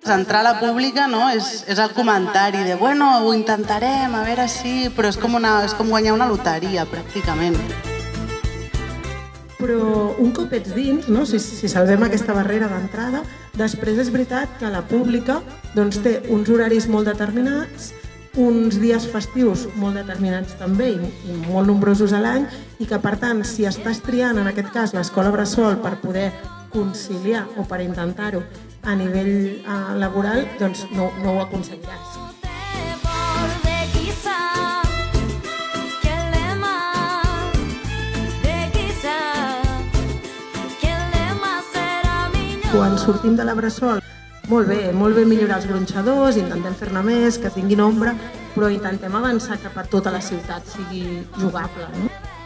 Entrar a la pública és el comentari de bueno, ho intentarem, a veure si... Però és com guanyar una loteria, pràcticament. Però un cop ets dins, si salvem aquesta barrera d'entrada, després és veritat que la pública té uns horaris molt determinats, uns dies festius molt determinats també i molt nombrosos a l'any, i que per tant, si estàs triant en aquest cas l'escola bressol per poder conciliar o per intentar-ho a nivell laboral, doncs no ho aconseguiràs. Quan sortim de la bressol, molt bé millorar els gronxadors, intentem fer-ne més, que tinguin ombra, però intentem avançar cap a tota la ciutat, sigui jugable.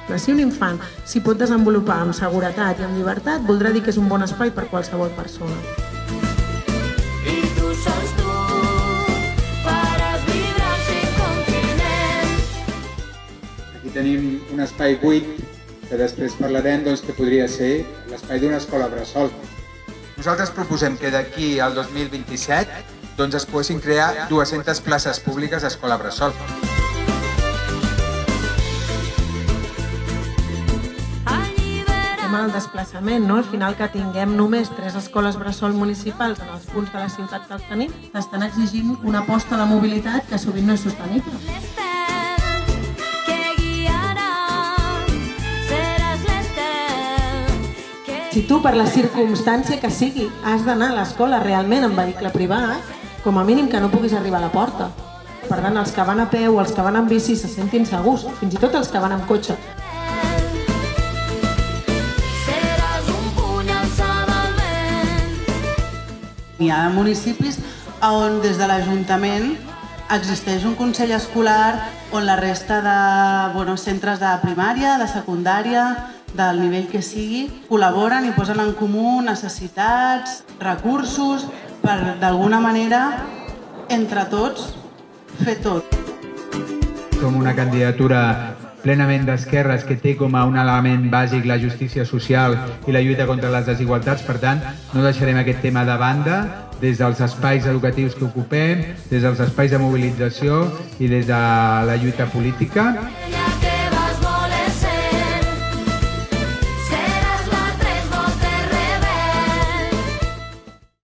Però si un infant s'hi pot desenvolupar amb seguretat i amb llibertat, voldrà dir que és un bon espai per qualsevol persona. I tu sols tu faràs vibrar els 5 continents. Aquí tenim un espai buit que després parlarem que podria ser l'espai d'una escola bressol. Nosaltres proposem que d'aquí al 2027 es poguessin crear 200 places públiques d'escola bressol. El desplaçament, al final que tinguem només 3 escoles bressol municipals en els punts de la ciutat que els tenim, t'estan exigint una aposta de mobilitat que sovint no és sostenible. Si tu, per la circumstància que sigui, has d'anar a l'escola realment en vehicle privat, com a mínim que no puguis arribar a la porta. Per tant, els que van a peu o els que van amb bici se sentin segurs, fins i tot els que van amb cotxe. Hi ha municipis on des de l'Ajuntament existeix un consell escolar on la resta de centres de primària, de secundària, del nivell que sigui, col·laboren i posen en comú necessitats, recursos, per d'alguna manera, entre tots, fer tot. Som una candidatura plenament d'esquerres que té com a un element bàsic la justícia social i la lluita contra les desigualtats. Per tant, no deixarem aquest tema de banda des dels espais educatius que ocupem, des dels espais de mobilització i des de la lluita política.